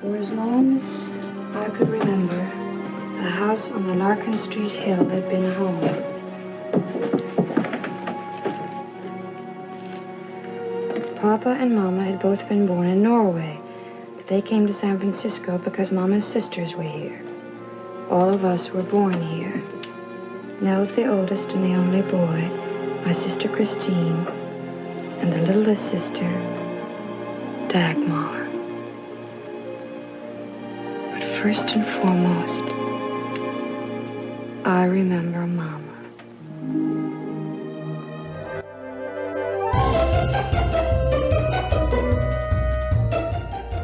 For as long as I could remember, the house on the Larkin Street hill had been home. Papa and Mama had both been born in Norway, but they came to San Francisco because Mama's sisters were here. All of us were born here. Nell's the oldest and the only boy, my sister Christine, and the littlest sister, Dagmar. But first and foremost, I remember Mama.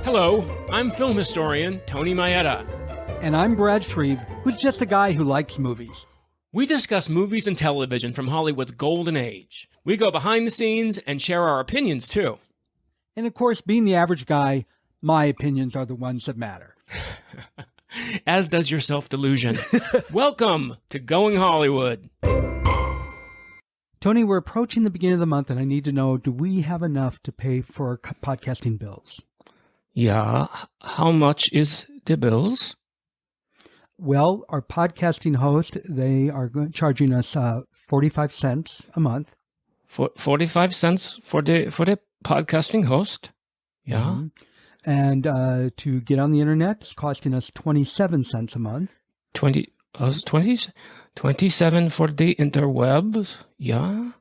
Hello, I'm film historian Tony Maeda. And I'm Brad Shreve, who's just a guy who likes movies. We discuss movies and television from Hollywood's golden age. We go behind the scenes and share our opinions, too. And of course, being the average guy, my opinions are the ones that matter. As does your self-delusion. Welcome to Going Hollywood. Tony, we're approaching the beginning of the month, and I need to know, do we have enough to pay for our podcasting bills? Yeah, how much is the bills? Well, our podcasting host, they are charging us 45 cents a month. 45 cents for the podcasting host? Yeah. Mm-hmm. And to get on the internet, it's costing us 27 cents a month. 27 for the interwebs? Yeah.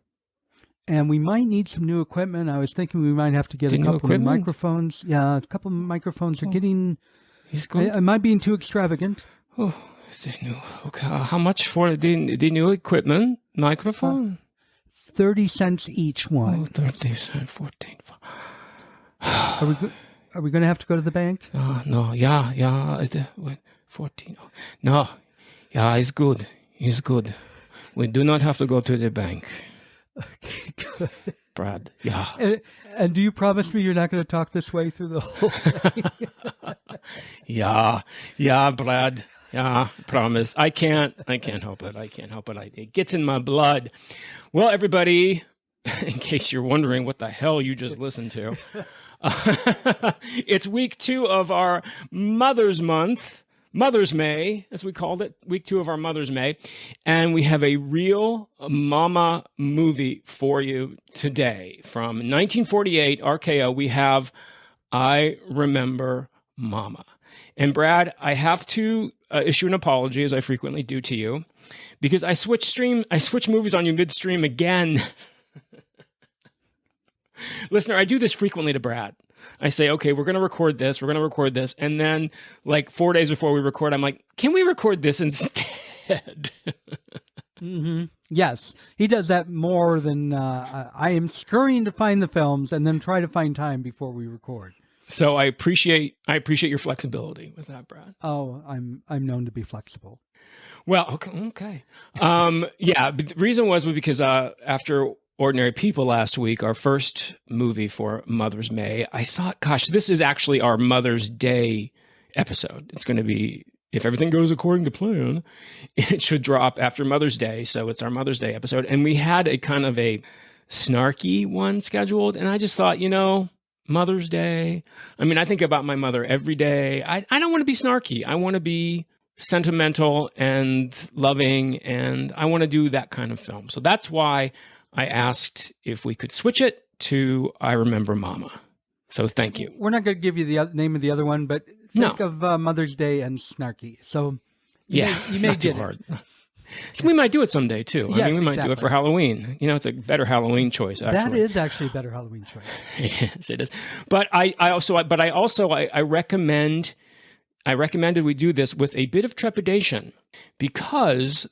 And we might need some new equipment. I was thinking we might have to get a couple of microphones. Yeah, a couple of microphones are getting... Am I being too extravagant? Oh, okay. How much for the new equipment? Microphone? 30 cents each one. Oh, 30 cents, 14. Are we going to have to go to the bank? No, yeah. 14. No, yeah, it's good. It's good. We do not have to go to the bank. Okay, good. Brad, yeah. And do you promise me you're not going to talk this way through the whole thing? Yeah, Brad. Yeah, promise. I can't help it. It gets in my blood. Well, everybody, in case you're wondering what the hell you just listened to, it's week 2 of our Mother's Month. Mother's May, as we called it, week 2 of our Mother's May. And we have a real mama movie for you today. From 1948, RKO, we have I Remember Mama. And Brad, I have to issue an apology, as I frequently do to you, because I switched movies on you midstream again. Listener, I do this frequently to Brad. I say, okay, we're going to record this. And then like 4 days before we record, I'm like, can we record this instead? Mm-hmm. Yes, he does that more than I am scurrying to find the films and then try to find time before we record. So I appreciate your flexibility with that, Brad. Oh, I'm known to be flexible. Well, okay. Yeah, the reason was because after Ordinary People last week, our first movie for Mother's May, I thought, gosh, this is actually our Mother's Day episode. It's going to be, if everything goes according to plan, it should drop after Mother's Day. So it's our Mother's Day episode. And we had a kind of a snarky one scheduled. And I just thought, Mother's Day. I mean, I think about my mother every day. I don't want to be snarky. I want to be sentimental and loving. And I want to do that kind of film. So that's why I asked if we could switch it to I Remember Mama. So thank you. We're not going to give you the name of the other one, but think of Mother's Day and snarky. So you may get it. So we might do it someday too. Yes, I mean, we might do it for Halloween. It's a better Halloween choice. Actually. That is actually a better Halloween choice. Yes, it is. But I recommended we do this with a bit of trepidation because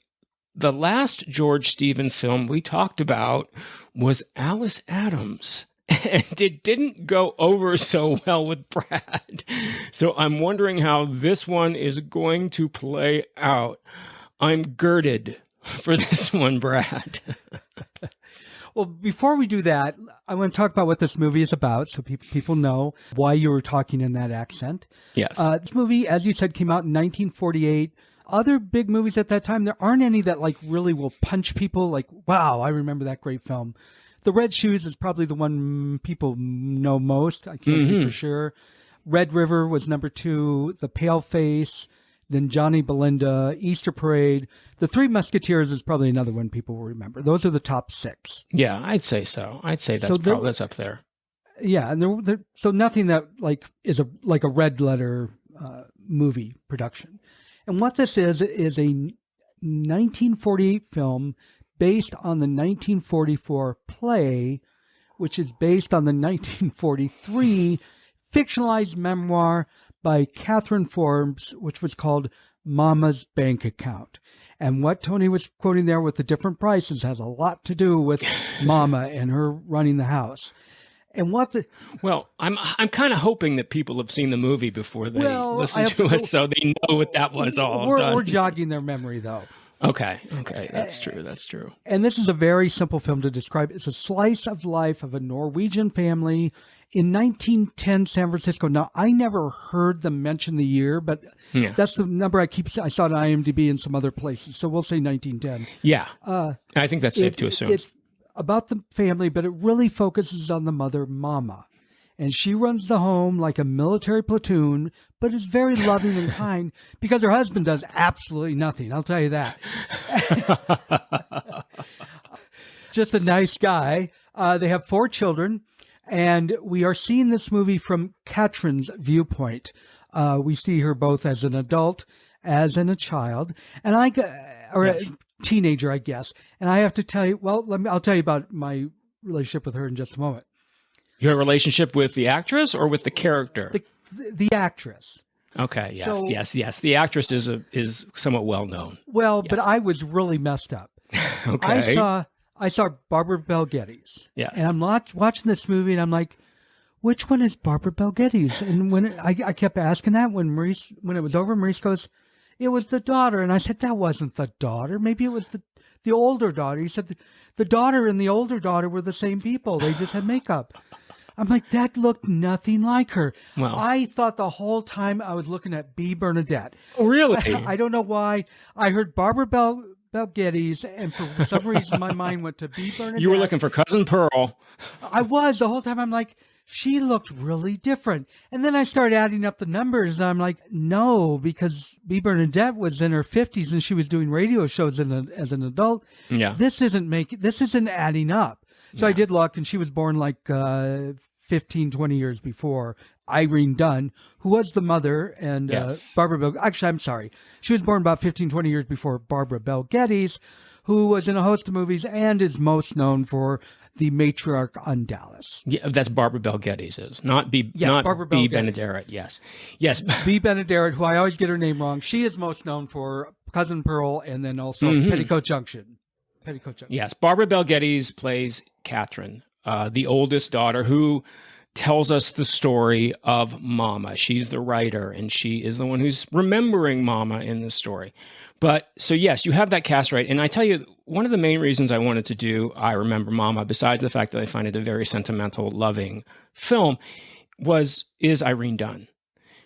the last George Stevens film we talked about was Alice Adams, and it didn't go over so well with Brad. So I'm wondering how this one is going to play out. I'm girded for this one, Brad. Well, before we do that, I want to talk about what this movie is about so people know why you were talking in that accent. Yes. This movie, as you said, came out in 1948. Other big movies at that time, there aren't any that really will punch people like, wow, I remember that great film. The Red Shoes is probably the one people know most. I can't say for sure. Red River was number 2, The Pale Face, then Johnny Belinda, Easter Parade. The Three Musketeers is probably another one people will remember. Those are the top 6. Yeah, I'd say so. I'd say that's up there. Yeah, and so nothing that like is like a red letter movie production. And what this is a 1948 film based on the 1944 play, which is based on the 1943 fictionalized memoir by Catherine Forbes, which was called Mama's Bank Account. And what Tony was quoting there with the different prices has a lot to do with Mama and her running the house. And well, I'm kind of hoping that people have seen the movie before they listen to us, so they know what that was all. We're jogging their memory, though. Okay, that's true. And this is a very simple film to describe. It's a slice of life of a Norwegian family in 1910 San Francisco. Now, I never heard them mention the year, but that's the number I saw it on IMDb and some other places. So we'll say 1910. Yeah, I think that's safe to assume. It's about the family, but it really focuses on the mother, Mama. And she runs the home like a military platoon, but is very loving and kind because her husband does absolutely nothing. I'll tell you that. Just a nice guy. They have 4 children, and we are seeing this movie from Katrin's viewpoint. We see her both as an adult, as a child, and a teenager, I guess. And I have to tell you, I'll tell you about my relationship with her in just a moment. Your relationship with the actress or with the character? The actress. Okay. Yes. Yes. The actress is somewhat well known. Well, yes. But I was really messed up. Okay. I saw Barbara Bel Geddes. Yes. And I'm watching this movie, and I'm like, which one is Barbara Bel Geddes? And when I kept asking that, when it was over, Maurice goes, it was the daughter. And I said, that wasn't the daughter. Maybe it was the older daughter. He said the daughter and the older daughter were the same people. They just had makeup. I'm like, that looked nothing like her. Wow. I thought the whole time I was looking at B. Bernadette. Oh, really? I don't know why. I heard Barbara Bel Geddes, and for some reason my mind went to B. Bernadette. You were looking for Cousin Pearl. I was. The whole time I'm like, she looked really different. And then I started adding up the numbers, and I'm like, no, because B. Bernadette was in her 50s, and she was doing radio shows as an adult. Yeah. This isn't adding up. So I did look, and she was born like 15, 20 years before Irene Dunne, who was the mother, and Barbara Bel. Actually, I'm sorry. She was born about 15, 20 years before Barbara Bel Geddes, who was in a host of movies and is most known for the matriarch on Dallas. Yeah, that's Barbara Bel Geddes is not B. Yes, not Barbara B. Bel Benaderet. Yes. B. Benaderet, who I always get her name wrong. She is most known for Cousin Pearl, and then also Petticoat Junction. Yes, Barbara Bel Geddes plays Katrin, the oldest daughter, who tells us the story of Mama. She's the writer, and she is the one who's remembering Mama in the story. But so yes, you have that cast right. And I tell you, one of the main reasons I wanted to do I Remember Mama, besides the fact that I find it a very sentimental, loving film, is Irene Dunne.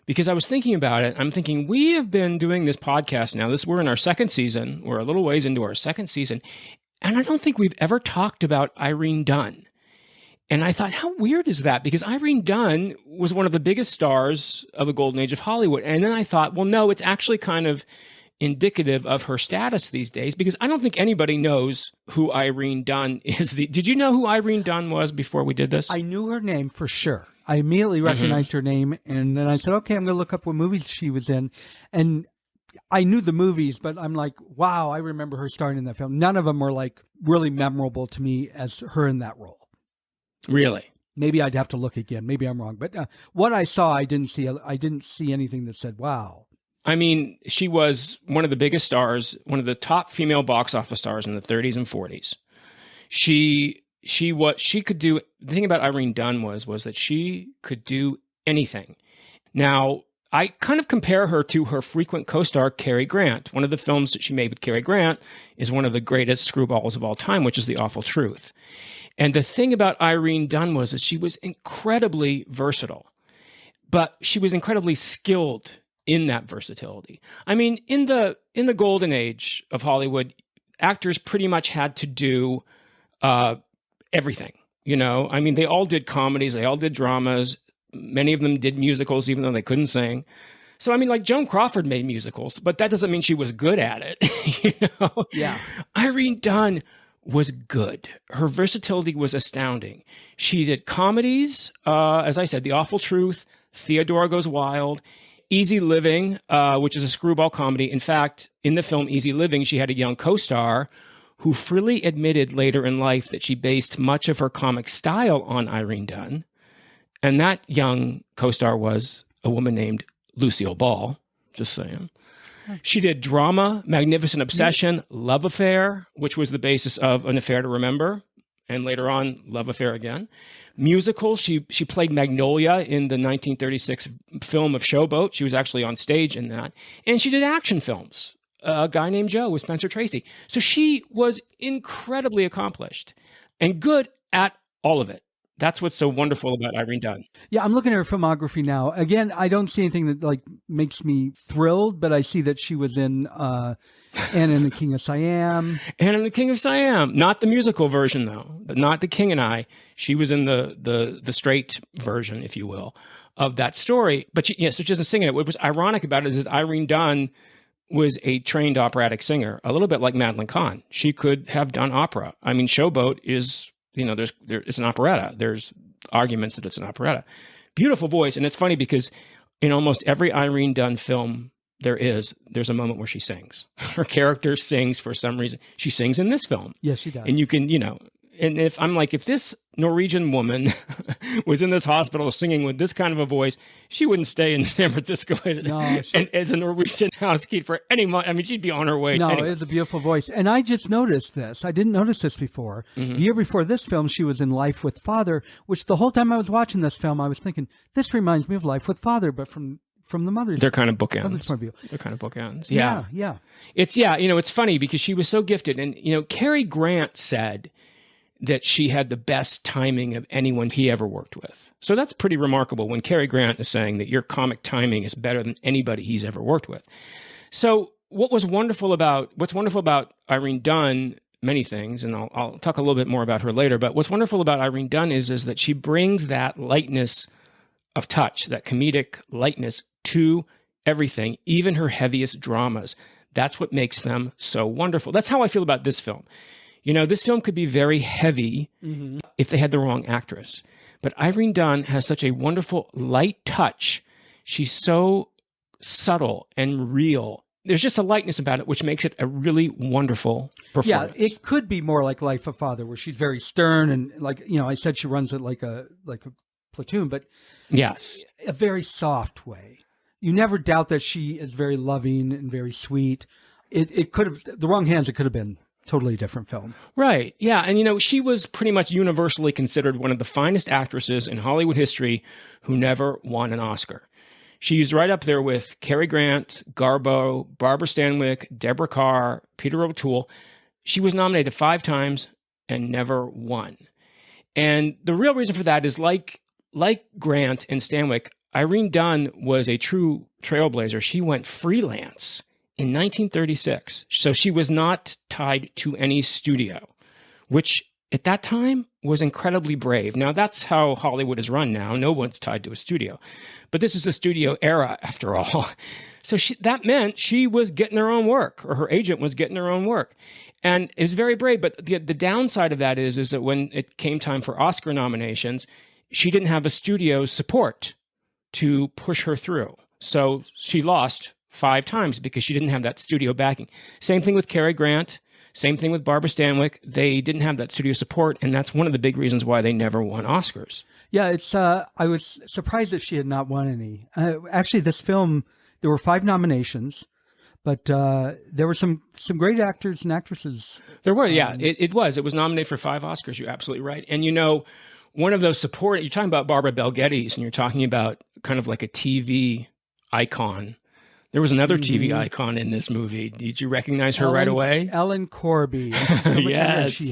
Because I was thinking about it, I'm thinking, we have been doing this podcast now. We're in our 2nd season. We're a little ways into our 2nd season. And I don't think we've ever talked about Irene Dunne. And I thought, how weird is that? Because Irene Dunne was one of the biggest stars of the golden age of Hollywood. And then I thought, well, no, it's actually kind of indicative of her status these days, because I don't think anybody knows who Irene Dunne is. Did you know who Irene Dunne was before we did this? I knew her name for sure. I immediately recognized her name, and then I said, okay, I'm going to look up what movies she was in. And I knew the movies, but I'm like, wow, I remember her starring in that film. None of them were like really memorable to me as her in that role. Really? Maybe I'd have to look again. Maybe I'm wrong. But what I saw, I didn't see anything that said, wow. I mean, she was one of the biggest stars, one of the top female box office stars in the 30s and 40s. She could do. The thing about Irene Dunne was that she could do anything. Now, I kind of compare her to her frequent co-star, Cary Grant. One of the films that she made with Cary Grant is one of the greatest screwballs of all time, which is The Awful Truth. And the thing about Irene Dunne was that she was incredibly versatile, but she was incredibly skilled in that versatility. I mean, in the golden age of Hollywood, actors pretty much had to do everything. You know, I mean, they all did comedies, they all did dramas. Many of them did musicals, even though they couldn't sing. So, I mean, like Joan Crawford made musicals, but that doesn't mean she was good at it. You know? Yeah. Irene Dunne was good. Her versatility was astounding. She did comedies, as I said, The Awful Truth, Theodora Goes Wild, Easy Living, which is a screwball comedy. In fact, in the film Easy Living, she had a young co-star who freely admitted later in life that she based much of her comic style on Irene Dunne. And that young co-star was a woman named Lucille Ball, just saying. She did drama, Magnificent Obsession, Love Affair, which was the basis of An Affair to Remember, and later on, Love Affair again. Musical, she played Magnolia in the 1936 film of Showboat. She was actually on stage in that. And she did action films, A Guy Named Joe with Spencer Tracy. So she was incredibly accomplished and good at all of it. That's what's so wonderful about Irene Dunne. Yeah, I'm looking at her filmography now. Again, I don't see anything that like makes me thrilled, but I see that she was in Anne and the King of Siam. Anne and the King of Siam, not the musical version though, but not The King and I. She was in the straight version, if you will, of that story. But so she doesn't sing it. What was ironic about it is that Irene Dunne was a trained operatic singer, a little bit like Madeline Kahn. She could have done opera. I mean, Showboat is, it's an operetta. There's arguments that it's an operetta. Beautiful voice. And it's funny because in almost every Irene Dunne film there's a moment where she sings. Her character sings for some reason. She sings in this film. Yes, she does. And you can, and if this Norwegian woman was in this hospital singing with this kind of a voice, she wouldn't stay in San Francisco as a Norwegian housekeeper any month. I mean, she'd be on her way. No, anyway. It is a beautiful voice. And I just noticed this. I didn't notice this before. Mm-hmm. The year before this film, she was in Life with Father, which the whole time I was watching this film, I was thinking, this reminds me of Life with Father, but from the mother's. They're kind of bookends. Mother's point of view. They're kind of bookends. Yeah. It's funny because she was so gifted. And, Cary Grant said that she had the best timing of anyone he ever worked with. So that's pretty remarkable when Cary Grant is saying that your comic timing is better than anybody he's ever worked with. So what's wonderful about Irene Dunne, many things, and I'll talk a little bit more about her later, but what's wonderful about Irene Dunne is that she brings that lightness of touch, that comedic lightness to everything, even her heaviest dramas. That's what makes them so wonderful. That's how I feel about this film. This film could be very heavy if they had the wrong actress. But Irene Dunne has such a wonderful light touch. She's so subtle and real. There's just a lightness about it, which makes it a really wonderful performance. Yeah, it could be more like Life of Father, where she's very stern and I said she runs it like a platoon, but yes, a very soft way. You never doubt that she is very loving and very sweet. It could have, the wrong hands, it could have been totally different film. Right. Yeah. And, she was pretty much universally considered one of the finest actresses in Hollywood history who never won an Oscar. She's right up there with Cary Grant, Garbo, Barbara Stanwyck, Deborah Kerr, Peter O'Toole. She was nominated 5 times and never won. And the real reason for that is like Grant and Stanwyck, Irene Dunne was a true trailblazer. She went freelance in 1936. So she was not tied to any studio, which at that time was incredibly brave. Now, that's how Hollywood is run now. No one's tied to a studio. But this is the studio era, after all. So that meant she was getting her own work, or her agent was getting her own work. And it's very brave. But the downside of that is that when it came time for Oscar nominations, she didn't have a studio's support to push her through. So she lost 5 times because she didn't have that studio backing. Same thing with Cary Grant. Same thing with Barbara Stanwyck. They didn't have that studio support, and that's one of the big reasons why they never won Oscars. Yeah, it's. I was surprised that she had not won any. Actually, this film, there were 5 nominations, but there were some great actors and actresses. There were, yeah. It was. It was nominated for 5 Oscars. You're absolutely right. And one of those support, you're talking about Barbara Bel Geddes, and you're talking about kind of like a TV icon. There was another TV icon in this movie. Did you recognize her right away? Ellen Corby. Yes.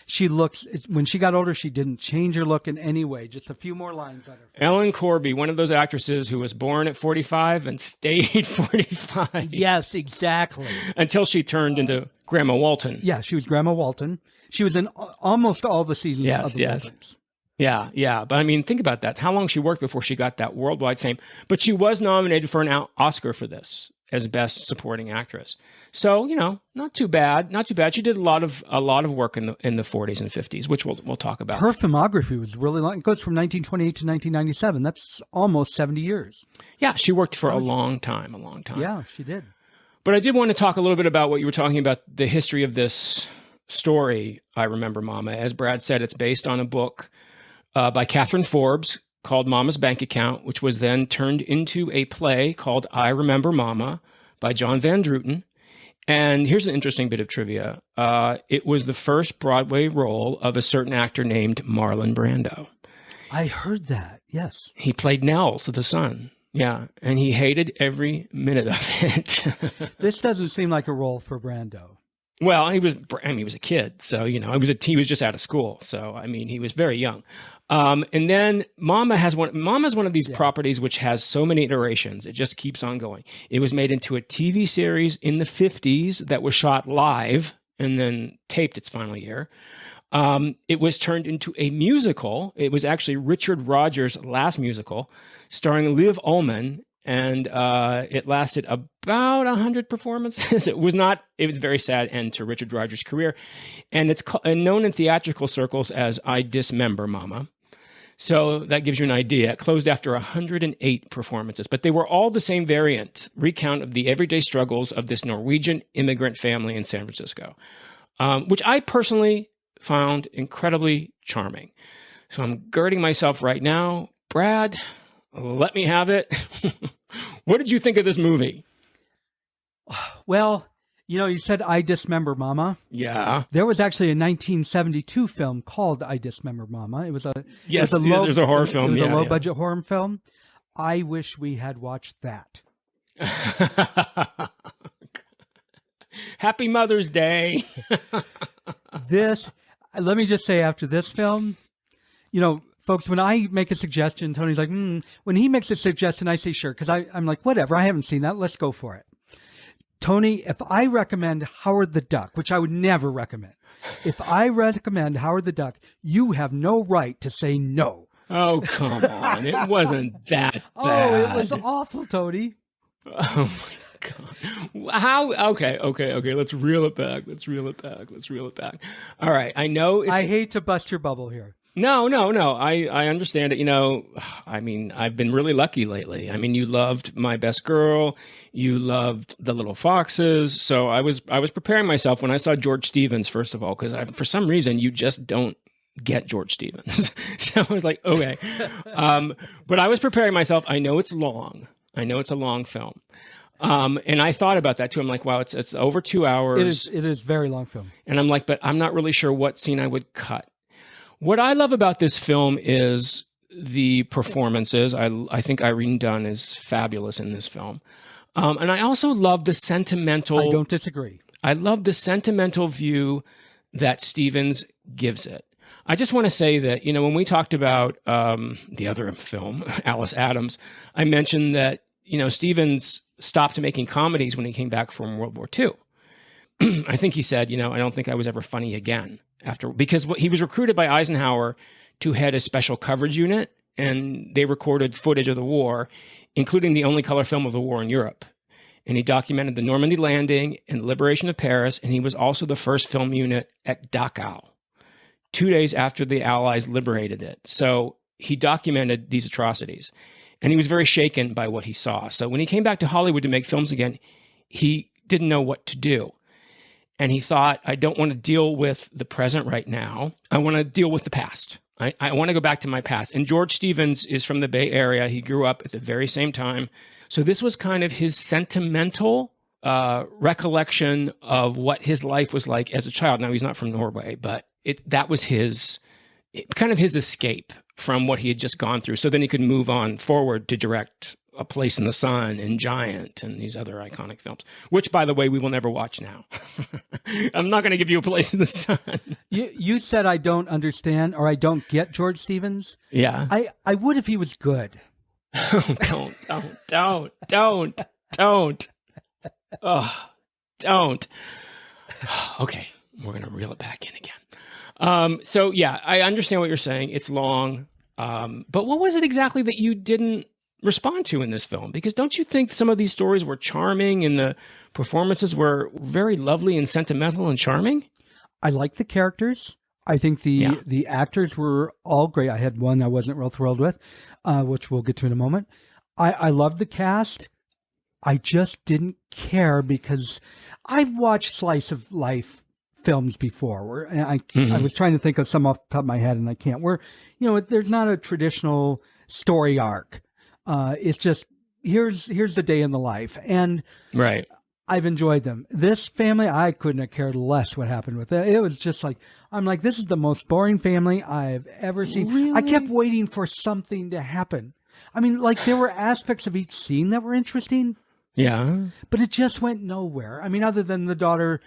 She looks, when she got older, she didn't change her look in any way. Just a few more lines on her face. Ellen Corby, one of those actresses who was born at 45 and stayed 45. Yes, exactly. Until she turned into Grandma Walton. Yeah, she was Grandma Walton. She was in almost all the seasons of the Waltons. Yeah, yeah. But I mean, think about that. How long she worked before she got that worldwide fame. But she was nominated for an Oscar for this as Best Supporting Actress. So, not too bad. Not too bad. She did a lot of work in the 40s and 50s, which we'll talk about. Her filmography was really long. It goes from 1928 to 1997. That's almost 70 years. Yeah, she worked for a long time. Yeah, she did. But I did want to talk a little bit about what you were talking about, the history of this story, I Remember Mama. As Brad said, it's based on a book by Catherine Forbes called Mama's Bank Account, which was then turned into a play called I Remember Mama by John Van Druten. And here's an interesting bit of trivia. It was the first Broadway role of a certain actor named Marlon Brando. I heard that, yes. He played Nels, the son. Yeah, and he hated every minute of it. This doesn't seem like a role for Brando. Well, he was a kid, so he was just out of school, so he was very young. And then Mama's one of these properties which has so many iterations; it just keeps on going. It was made into a TV series in the 50s that was shot live and then taped its final year. It was turned into a musical. It was actually Richard Rodgers' last musical, starring Liv Ullmann. And it lasted about 100 performances. It was a very sad end to Richard Rodgers' career. And it's known in theatrical circles as I Dismember Mama. So that gives you an idea. It closed after 108 performances, but they were all the same recount of the everyday struggles of this Norwegian immigrant family in San Francisco, which I personally found incredibly charming. So I'm girding myself right now. Brad, let me have it. What did you think of this movie? Well, you said I Dismember Mama. Yeah. There was actually a 1972 film called I Dismember Mama. It was a there's a horror film. It was a low-budget horror film. I wish we had watched that. Happy Mother's Day. Let me just say, after this film, folks, when I make a suggestion, Tony's like, when he makes a suggestion, I say, sure. Because I'm like, whatever, I haven't seen that. Let's go for it. Tony, if I recommend Howard the Duck, which I would never recommend, if I recommend Howard the Duck, you have no right to say no. Oh, come on. It wasn't that bad. Oh, it was awful, Tony. Oh, my God. How? Okay. Let's reel it back. All right. I know I hate to bust your bubble here. No. I understand it. I've been really lucky lately. You loved My Best Girl. You loved The Little Foxes. So I was preparing myself when I saw George Stevens, first of all, because for some reason you just don't get George Stevens. So I was like, okay. But I was preparing myself. I know it's long. I know it's a long film. And I thought about that too. I'm like, wow, it's over 2 hours. It is very long film. And I'm like, but I'm not really sure what scene I would cut. What I love about this film is the performances. I think Irene Dunne is fabulous in this film. And I also love the sentimental... I don't disagree. I love the sentimental view that Stevens gives it. I just want to say that, when we talked about the other film, Alice Adams, I mentioned that, Stevens stopped making comedies when he came back from World War II. I think he said, I don't think I was ever funny again because he was recruited by Eisenhower to head a special coverage unit, and they recorded footage of the war, including the only color film of the war in Europe. And he documented the Normandy landing and the liberation of Paris, and he was also the first film unit at Dachau, 2 days after the Allies liberated it. So he documented these atrocities, and he was very shaken by what he saw. So when he came back to Hollywood to make films again, he didn't know what to do. And he thought, I don't want to deal with the present right now. I want to deal with the past. I want to go back to my past. And George Stevens is from the Bay Area. He grew up at the very same time. So this was kind of his sentimental recollection of what his life was like as a child. Now, he's not from Norway, but that was his escape from what he had just gone through. So then he could move on forward to direct A Place in the Sun and Giant and these other iconic films, which, by the way, we will never watch now. I'm not going to give you A Place in the Sun. You said I don't understand or I don't get George Stevens. Yeah. I would if he was good. Don't. Oh, don't. Okay, we're going to reel it back in again. So yeah, I understand what you're saying. It's long. But what was it exactly that you didn't respond to in this film? Because don't you think some of these stories were charming and the performances were very lovely and sentimental and charming? I like the characters. I think the actors were all great. I had one I wasn't real thrilled with, which we'll get to in a moment. I loved the cast. I just didn't care because I've watched slice of life films before where I was trying to think of some off the top of my head and I can't, where, there's not a traditional story arc. It's just, here's the day in the life. And right. I've enjoyed them. This family, I couldn't have cared less what happened with it. It was just like, I'm like, this is the most boring family I've ever seen. Really? I kept waiting for something to happen. I mean, like there were aspects of each scene that were interesting. Yeah. But it just went nowhere. I mean, other than the daughter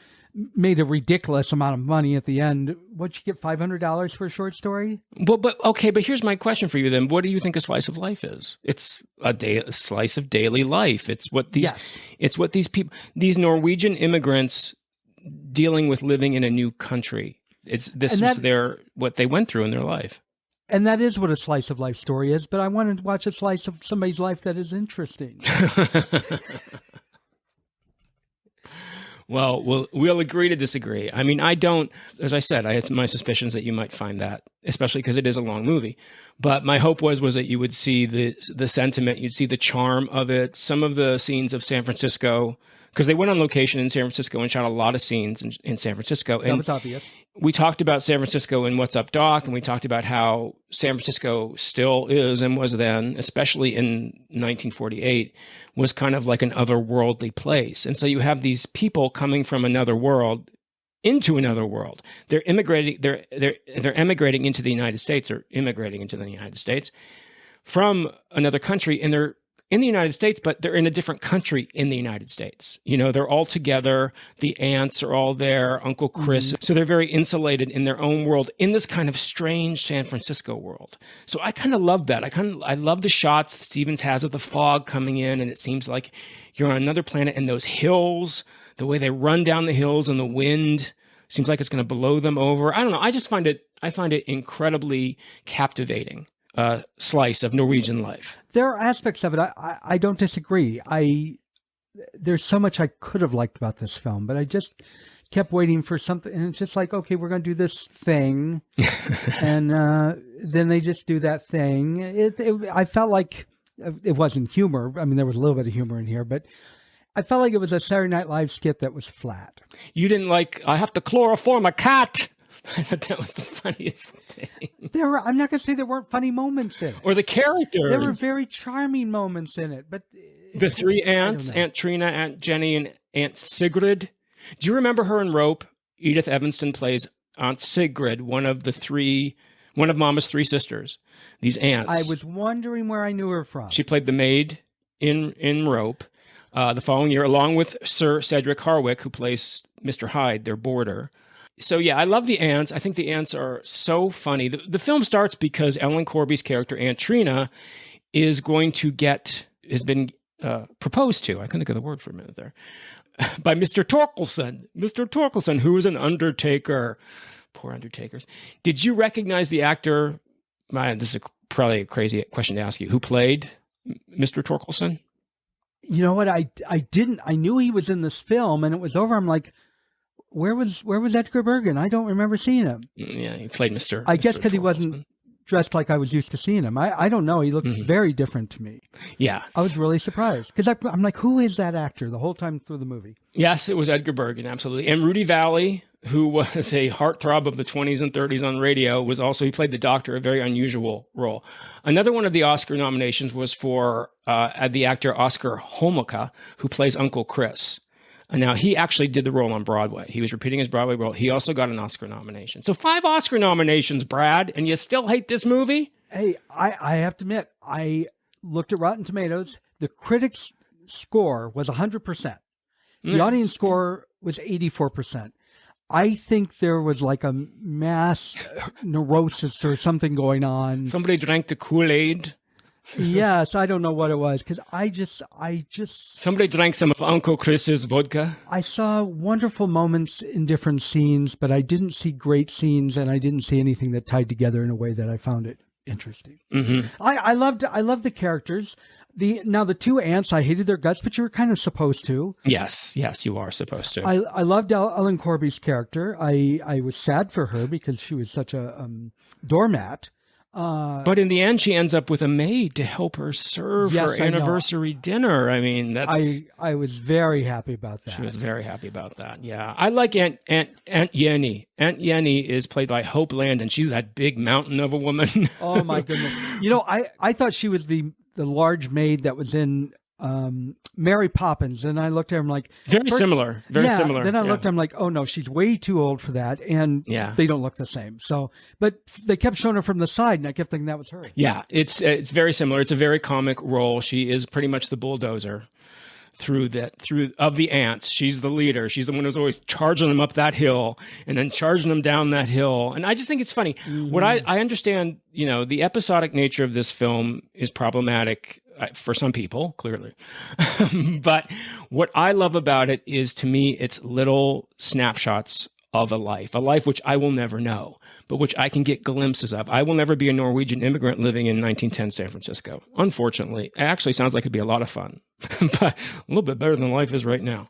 made a ridiculous amount of money at the end. What'd you get, $500 for a short story? But here's my question for you then. What do you think a slice of life is? It's a slice of daily life. It's what these people, these Norwegian immigrants dealing with living in a new country. What they went through in their life. And that is what a slice of life story is, but I wanted to watch a slice of somebody's life that is interesting. Well, we'll agree to disagree. I mean, I don't, as I said, I had my suspicions that you might find that, especially because it is a long movie. But my hope was that you would see the sentiment, you'd see the charm of it, some of the scenes of San Francisco, because they went on location in San Francisco and shot a lot of scenes in San Francisco. And that was obvious. We talked about San Francisco in What's Up, Doc, and we talked about how San Francisco still is and was then, especially in 1948, was kind of like an otherworldly place. And so you have these people coming from another world into another world. They're immigrating. They're emigrating into the United States, or immigrating into the United States from another country, and they're in the United States, but they're in a different country in the United States. They're all together. The aunts are all there, Uncle Chris. So they're very insulated in their own world in this kind of strange San Francisco world. So I kind of love that. I love the shots Stevens has of the fog coming in, and it seems like you're on another planet, and those hills, the way they run down the hills and the wind seems like it's going to blow them over. I don't know. I find it incredibly captivating. Slice of Norwegian life. There are aspects of it. I don't disagree. There's so much I could have liked about this film, but I just kept waiting for something. And it's just like, okay, we're going to do this thing. And then they just do that thing. I felt like it wasn't humor. I mean, there was a little bit of humor in here, but I felt like it was a Saturday Night Live skit that was flat. You didn't like, I have to chloroform a cat. That was the funniest thing. I'm not going to say there weren't funny moments in it. Or the characters. There were very charming moments in it. But the three aunts, Aunt Trina, Aunt Jenny, and Aunt Sigrid. Do you remember her in Rope? Edith Evanston plays Aunt Sigrid, one of Mama's three sisters. These aunts. I was wondering where I knew her from. She played the maid in Rope the following year, along with Sir Cedric Harwick, who plays Mr. Hyde, their boarder. So yeah, I love the aunts. I think the aunts are so funny. The film starts because Ellen Corby's character, Aunt Trina, has been proposed to. I couldn't think of the word for a minute there. By Mr. Torkelson. Mr. Torkelson, who is an undertaker. Poor undertakers. Did you recognize the actor? This is probably a crazy question to ask you. Who played Mr. Torkelson? You know what? I didn't. I knew he was in this film, and it was over. I'm like, Where was Edgar Bergen? I don't remember seeing him. Yeah, he played Mr. I guess because he wasn't dressed like I was used to seeing him. I don't know. He looked very different to me. Yeah. I was really surprised because I'm like, who is that actor the whole time through the movie? Yes, it was Edgar Bergen, absolutely. And Rudy Valley, who was a heartthrob of the 20s and 30s on radio, he played the doctor, a very unusual role. Another one of the Oscar nominations was for the actor Oscar Homolka, who plays Uncle Chris. Now, he actually did the role on Broadway. He was repeating his Broadway role. He also got an Oscar nomination. So 5 Oscar nominations, Brad, and you still hate this movie? Hey, I have to admit, I looked at Rotten Tomatoes. The critics' score was 100%. The audience score was 84%. I think there was like a mass neurosis or something going on. Somebody drank the Kool-Aid. Yes, I don't know what it was because I just Somebody drank some of Uncle Chris's vodka. I saw wonderful moments in different scenes, but I didn't see great scenes, and I didn't see anything that tied together in a way that I found it interesting. Mm-hmm. I loved the characters. The two aunts, I hated their guts, but you were kind of supposed to. Yes, you are supposed to. I loved Ellen Corby's character. I was sad for her because she was such a doormat. But in the end, she ends up with a maid to help her serve her anniversary dinner. I mean, that's... I was very happy about that. She was very happy about that. Yeah, I like Aunt Yenny. Aunt Yenny is played by Hope Landon. She's that big mountain of a woman. Oh my goodness! I thought she was the large maid that was in Mary Poppins, and I looked at him like very similar. Then I looked at him like, oh no, she's way too old for that, and they don't look the same. So, but they kept showing her from the side, and I kept thinking that was her. Yeah, it's very similar. It's a very comic role. She is pretty much the bulldozer through of the ants. She's the leader. She's the one who's always charging them up that hill and then charging them down that hill. And I just think it's funny. Mm-hmm. What I understand, the episodic nature of this film is problematic for some people, clearly. But what I love about it is, to me, it's little snapshots of a life which I will never know, but which I can get glimpses of. I will never be a Norwegian immigrant living in 1910 San Francisco. Unfortunately, it actually sounds like it'd be a lot of fun, but a little bit better than life is right now.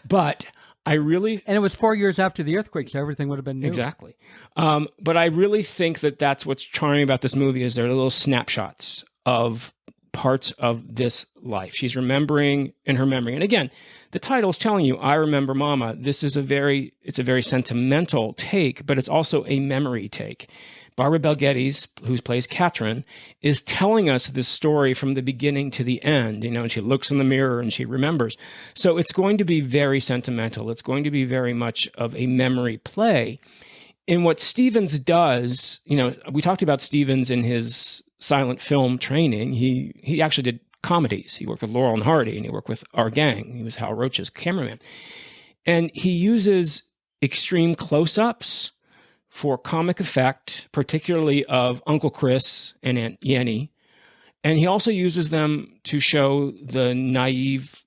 But and it was 4 years after the earthquake, so everything would have been new. Exactly. But I really think that's what's charming about this movie is there are little snapshots of parts of this life. She's remembering in her memory. And again, the title is telling you, I remember Mama. This is it's a very sentimental take, but it's also a memory take. Barbara Bel Geddes, who plays Katrin, is telling us this story from the beginning to the end, and she looks in the mirror and she remembers. So it's going to be very sentimental. It's going to be very much of a memory play. And what Stevens does, we talked about Stevens in his silent film training. He actually did comedies. He worked with Laurel and Hardy, and he worked with Our Gang. He was Hal Roach's cameraman. And he uses extreme close-ups for comic effect, particularly of Uncle Chris and Aunt Yenny. And he also uses them to show the naive,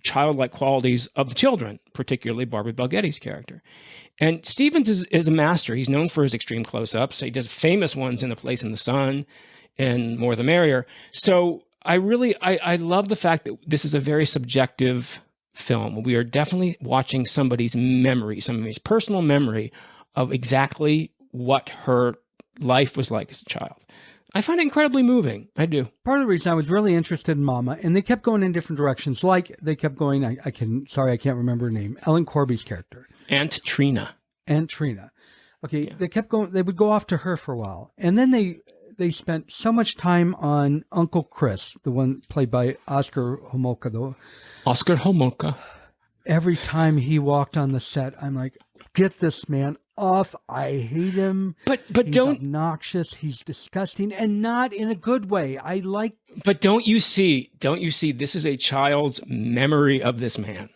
childlike qualities of the children, particularly Barbara Bel Geddes' character. And Stevens is a master. He's known for his extreme close-ups. He does famous ones in A Place in the Sun and More the Merrier. So I love the fact that this is a very subjective film. We are definitely watching somebody's memory, somebody's personal memory of exactly what her life was like as a child. I find it incredibly moving. I do. Part of the reason I was really interested in Mama, and they kept going in different directions. Like they kept going, I can't remember her name, Ellen Corby's character. Aunt Trina. Okay, yeah. They kept going, they would go off to her for a while. And then they spent so much time on Uncle Chris, the one played by Oscar Homolka. Oscar Homolka. Every time he walked on the set, I'm like, get this man off. I hate him. But he's obnoxious. He's disgusting, and not in a good way. But don't you see, this is a child's memory of this man.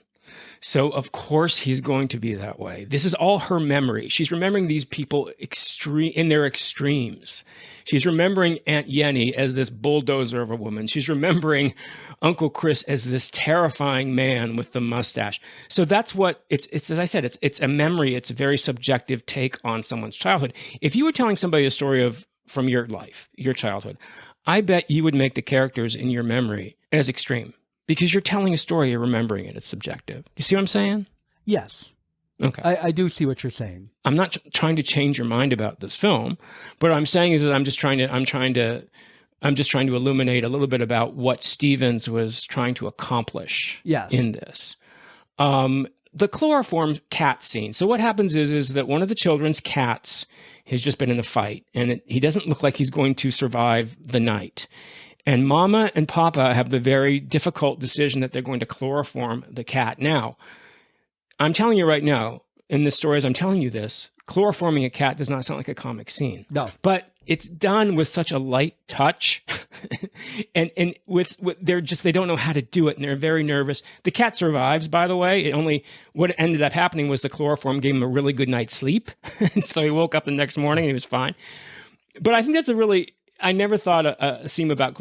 So of course he's going to be that way. This is all her memory. She's remembering these people in their extremes. She's remembering Aunt Yenny as this bulldozer of a woman. She's remembering Uncle Chris as this terrifying man with the mustache. So that's what it's as I said, it's a memory. It's a very subjective take on someone's childhood. If you were telling somebody a story from your life, your childhood, I bet you would make the characters in your memory as extreme. Because you're telling a story, you're remembering it. It's subjective. You see what I'm saying? Yes. Okay. I do see what you're saying. I'm not trying to change your mind about this film, but what I'm saying is that I'm just trying to illuminate a little bit about what Stevens was trying to accomplish in this. The chloroform cat scene. So what happens is that one of the children's cats has just been in a fight, and he doesn't look like he's going to survive the night. And Mama and Papa have the very difficult decision that they're going to chloroform the cat. Now, I'm telling you right now, in the story as I'm telling you this, chloroforming a cat does not sound like a comic scene. No. But it's done with such a light touch. and they don't know how to do it, and they're very nervous. The cat survives, by the way. What ended up happening was the chloroform gave him a really good night's sleep. So he woke up the next morning and he was fine. But I think that's I never thought a scene about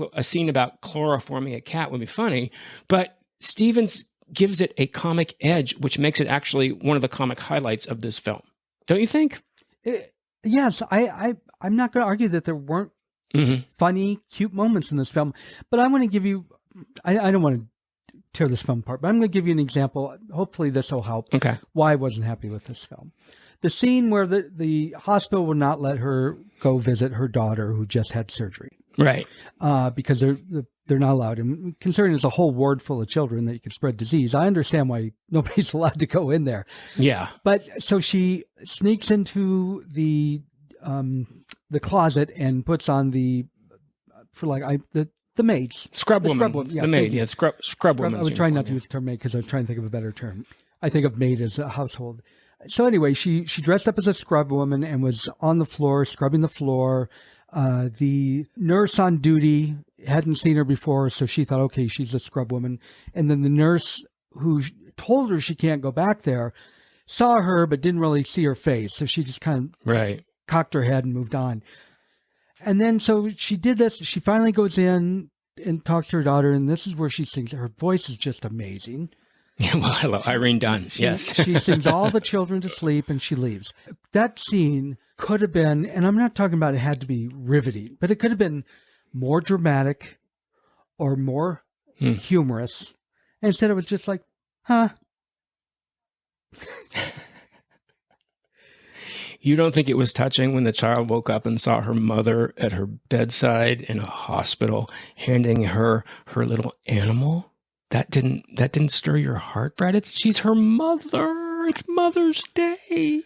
chloroforming a cat would be funny, but Stevens gives it a comic edge, which makes it actually one of the comic highlights of this film. Don't you think? Yes, I'm not going to argue that there weren't funny, cute moments in this film, but I want to give you, I don't want to tear this film apart, but I'm going to give you an example. Hopefully this will help. Okay. Why I wasn't happy with this film. The scene where the hospital would not let her go visit her daughter who just had surgery. Right. Because they're not allowed. And considering there's a whole ward full of children that you could spread disease, I understand why nobody's allowed to go in there. Yeah. But so she sneaks into the closet and puts on the maids. Scrub woman. Yeah, the maid. Yeah, scrub woman. I was trying not to use the term maid because I was trying to think of a better term. I think of maid as a household. So anyway, she dressed up as a scrub woman and was on the floor, scrubbing the floor. The nurse on duty hadn't seen her before, so she thought, okay, she's a scrub woman. And then the nurse who told her she can't go back there saw her but didn't really see her face. So she just kind of cocked her head and moved on. And then so she did this. She finally goes in and talks to her daughter, and this is where she sings. Her voice is just amazing. Yeah, well, hello, Irene Dunne. Yes. She sings all the children to sleep and she leaves. That scene could have been, and I'm not talking about it had to be riveting, but it could have been more dramatic or more humorous. And instead it was just like, huh? You don't think it was touching when the child woke up and saw her mother at her bedside in a hospital handing her little animal? That didn't stir your heart, Brad? She's her mother. It's Mother's Day.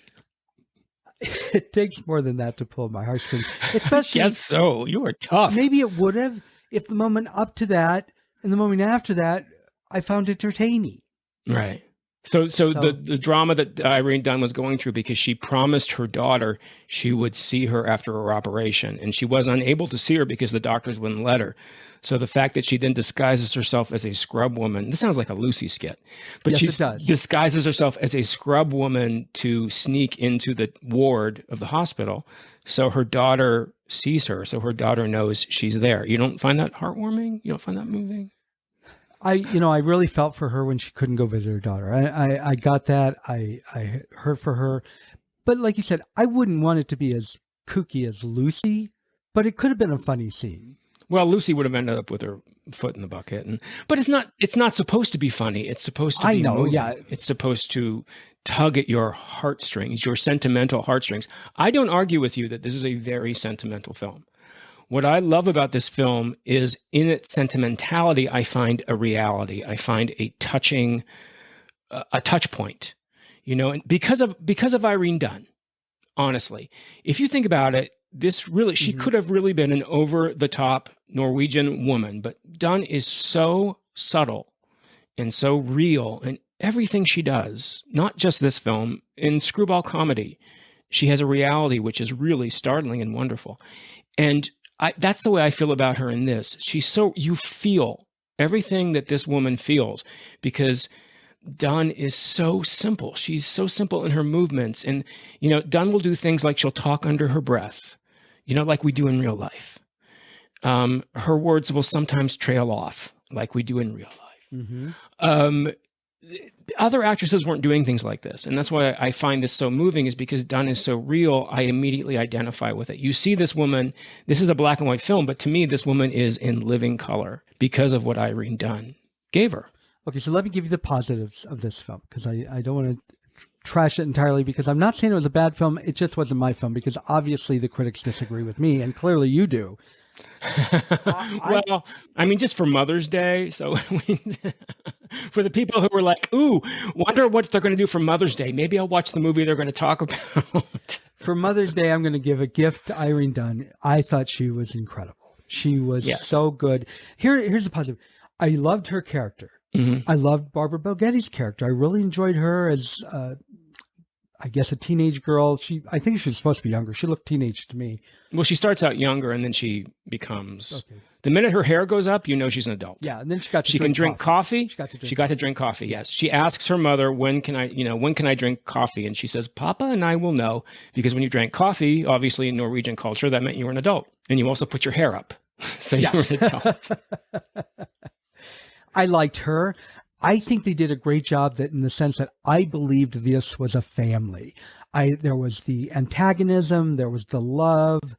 It takes more than that to pull my heartstrings. Especially, yes, so you are tough. Maybe it would have if the moment up to that and the moment after that I found entertaining. Right. So the drama that Irene Dunne was going through, because she promised her daughter she would see her after her operation, and she was unable to see her because the doctors wouldn't let her. So the fact that she then disguises herself as a scrub woman, this sounds like a Lucy skit, but yes, she disguises herself as a scrub woman to sneak into the ward of the hospital. So her daughter sees her, so her daughter knows she's there. You don't find that heartwarming? You don't find that moving? I really felt for her when she couldn't go visit her daughter. I got that. I hurt for her. But like you said, I wouldn't want it to be as kooky as Lucy, but it could have been a funny scene. Well, Lucy would have ended up with her foot in the bucket. But it's not supposed to be funny. It's supposed to be moving. Yeah. It's supposed to tug at your heartstrings, your sentimental heartstrings. I don't argue with you that this is a very sentimental film. What I love about this film is in its sentimentality, I find a reality. I find a touch point, and because of Irene Dunne, honestly, if you think about it, she could have really been an over the top Norwegian woman, but Dunne is so subtle and so real in everything she does, not just this film, in screwball comedy. She has a reality which is really startling and wonderful. And that's the way I feel about her in this. You feel everything that this woman feels because Dunne is so simple. She's so simple in her movements. And, Dunne will do things like she'll talk under her breath, like we do in real life. Her words will sometimes trail off like we do in real life. Mm-hmm. Other actresses weren't doing things like this. And that's why I find this so moving, is because Dunne is so real. I immediately identify with it. You see this woman, this is a black and white film, but to me, this woman is in living color because of what Irene Dunne gave her. Okay, so let me give you the positives of this film, because I don't want to trash it entirely, because I'm not saying it was a bad film. It just wasn't my film, because obviously the critics disagree with me, and clearly you do. Well, just for Mother's Day. So for the people who were like, ooh, wonder what they're going to do for Mother's Day. Maybe I'll watch the movie they're going to talk about. For Mother's Day, I'm going to give a gift to Irene Dunne. I thought she was incredible. She was so good. Here's the positive. I loved her character. Mm-hmm. I loved Barbara Bel Geddes' character. I really enjoyed her as, I guess, a teenage girl. I think she was supposed to be younger. She looked teenage to me. Well, she starts out younger, and then she becomes. Okay. The minute her hair goes up, she's an adult. Yeah, and then she can drink coffee. She got to drink coffee. Yes, she asks her mother, when can I drink coffee? And she says, Papa and I will know, because when you drank coffee, obviously in Norwegian culture, that meant you were an adult. And you also put your hair up. So you Yes. were an adult. I liked her. I think they did a great job that in the sense that I believed this was a family. There was the antagonism, there was the love.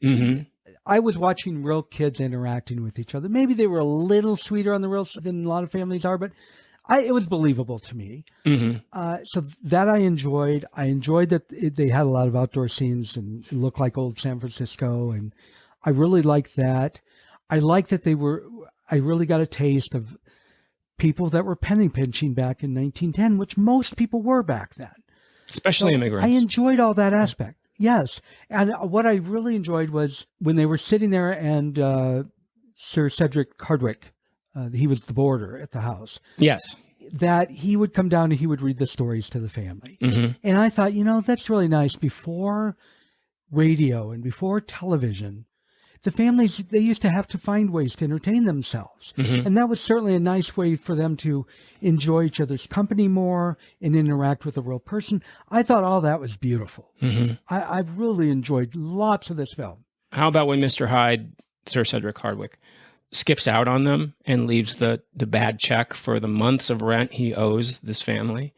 Mm-hmm. I was watching real kids interacting with each other. Maybe they were a little sweeter on the real than a lot of families are, but it was believable to me. Mm-hmm. So that I enjoyed. I enjoyed that they had a lot of outdoor scenes and it looked like old San Francisco, and I really liked that. I liked that I really got a taste of people that were penny pinching back in 1910, which most people were back then. Especially immigrants. I enjoyed all that aspect. Yes. And what I really enjoyed was when they were sitting there and Sir Cedric Hardwicke, he was the boarder at the house. Yes. That he would come down and he would read the stories to the family. Mm-hmm. And I thought, that's really nice. Before radio and before television, the families, they used to have to find ways to entertain themselves. Mm-hmm. And that was certainly a nice way for them to enjoy each other's company more and interact with a real person. I thought all that was beautiful. Mm-hmm. I really enjoyed lots of this film. How about when Mr. Hyde, Sir Cedric Hardwicke, skips out on them and leaves the bad check for the months of rent he owes this family?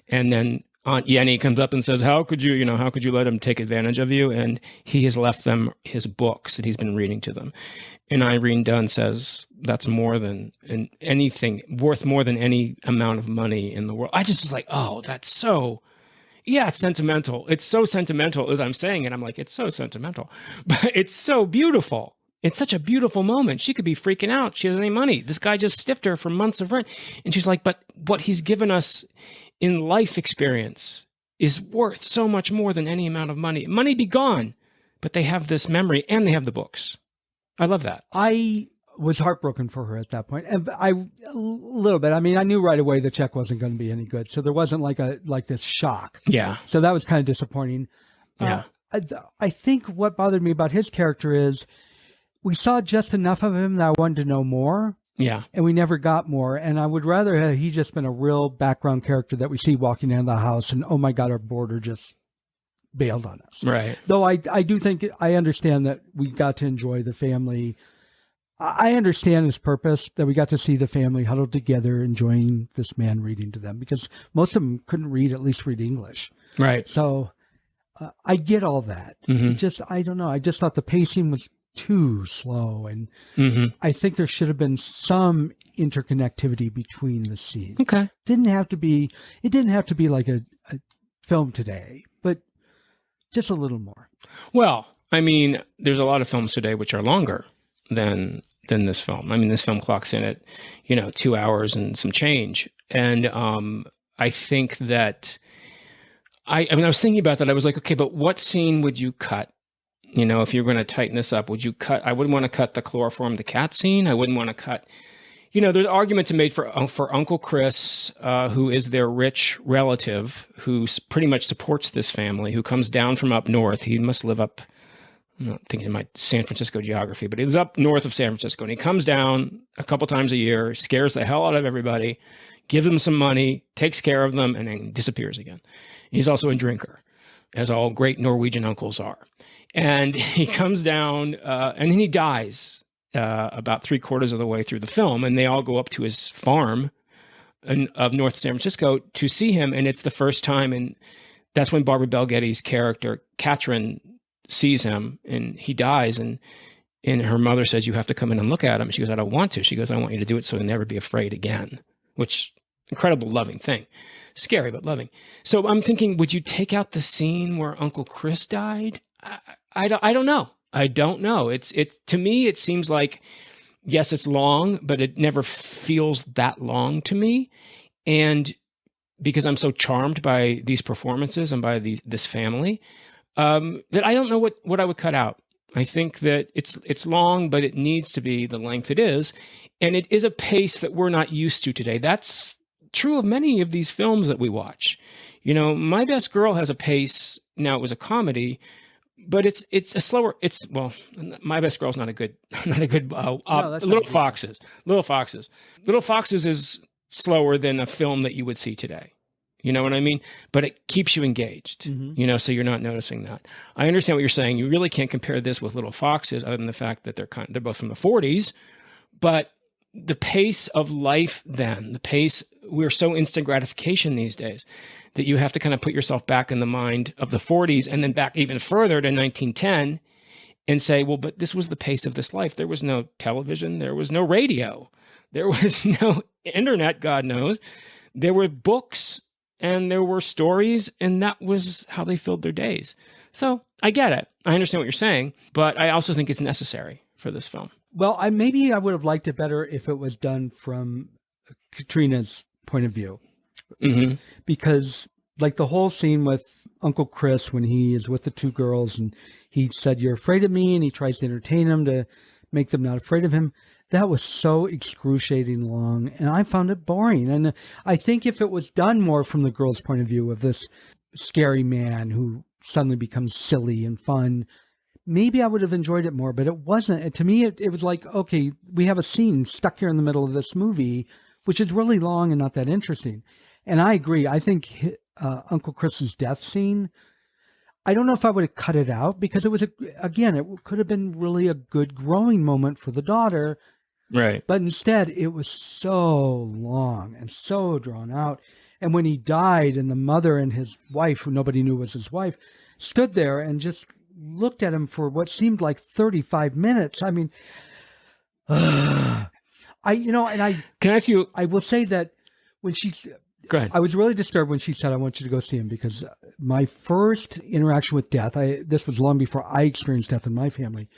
And then Aunt Yenny comes up and says, how could you let him take advantage of you? And he has left them his books that he's been reading to them. And Irene Dunne says, that's more than anything, worth more than any amount of money in the world. I just was like, oh, that's so, yeah, it's sentimental. It's so sentimental as I'm saying it. I'm like, it's so sentimental, but it's so beautiful. It's such a beautiful moment. She could be freaking out. She doesn't have any money. This guy just stiffed her for months of rent. And she's like, but what he's given us in life experience is worth so much more than any amount of money. Money be gone, but they have this memory and they have the books. I love that. I was heartbroken for her at that point. And a little bit. I mean, I knew right away the check wasn't going to be any good. So there wasn't like this shock. Yeah. So that was kind of disappointing. Yeah. I think what bothered me about his character is we saw just enough of him that I wanted to know more. Yeah. And we never got more. And I would rather have he just been a real background character that we see walking into the house and, oh my God, our boarder just bailed on us. Right. Though I do think, I understand that we got to enjoy the family. I understand his purpose, that we got to see the family huddled together, enjoying this man reading to them, because most of them couldn't read, at least read English. Right. So I get all that. Mm-hmm. I don't know. I just thought the pacing was too slow, and Mm-hmm. I think there should have been some interconnectivity between the scenes. Okay. It didn't have to be like a film today, but just a little more. Well, I mean, there's a lot of films today which are longer than this film. I mean, this film clocks in at 2 hours and some change, and I think that I was thinking about that. I was like, okay, but what scene would you cut? If you're going to tighten this up, would you cut? I wouldn't want to cut the chloroform the cat scene. I wouldn't want to cut. There's argument to make for Uncle Chris, who is their rich relative, who pretty much supports this family, who comes down from up north. He must live up, I'm not thinking of my San Francisco geography, but he's up north of San Francisco. And he comes down a couple times a year, scares the hell out of everybody, gives them some money, takes care of them, and then disappears again. He's also a drinker, as all great Norwegian uncles are. And he comes down, and then he dies about 3/4 of the way through the film. And they all go up to his farm of North San Francisco to see him. And it's the first time, and that's when Barbara Bel Geddes' character, Katrin, sees him, and he dies. And her mother says, you have to come in and look at him. She goes, I don't want to. She goes, I want you to do it so he'll never be afraid again, which incredible, loving thing. Scary, but loving. So I'm thinking, would you take out the scene where Uncle Chris died? I don't know. I don't know. It's to me, it seems like, yes, it's long, but it never feels that long to me. And because I'm so charmed by these performances and by this family, that I don't know what I would cut out. I think that it's long, but it needs to be the length it is. And it is a pace that we're not used to today. That's true of many of these films that we watch. My Best Girl has a pace. Now, it was a comedy, but it's a slower. My Best Girl's not a good. Little Foxes. Little Foxes is slower than a film that you would see today. You know what I mean? But it keeps you engaged, so you're not noticing that. I understand what you're saying. You really can't compare this with Little Foxes other than the fact that they're both from the 40s. But the pace of life then, we're so instant gratification these days that you have to kind of put yourself back in the mind of the 40s and then back even further to 1910 and say, well, but this was the pace of this life. There was no television. There was no radio. There was no internet, God knows. There were books and there were stories, and that was how they filled their days. So I get it. I understand what you're saying, but I also think it's necessary for this film. Well, maybe I would have liked it better if it was done from Katrina's point of view. Mm-hmm. Because like the whole scene with Uncle Chris when he is with the two girls and he said, "You're afraid of me," and he tries to entertain them to make them not afraid of him. That was so excruciating long, and I found it boring. And I think if it was done more from the girl's point of view of this scary man who suddenly becomes silly and fun, maybe I would have enjoyed it more, but it wasn't. To me, it was like, okay, we have a scene stuck here in the middle of this movie, which is really long and not that interesting. And I agree. I think Uncle Chris's death scene, I don't know if I would have cut it out because it was, it could have been really a good growing moment for the daughter. Right. But instead, it was so long and so drawn out. And when he died and the mother and his wife, who nobody knew was his wife, stood there and just looked at him for what seemed like 35 minutes. I mean, can I ask you, I will say that when go ahead. I was really disturbed when she said, "I want you to go see him," because my first interaction with death, this was long before I experienced death in my family,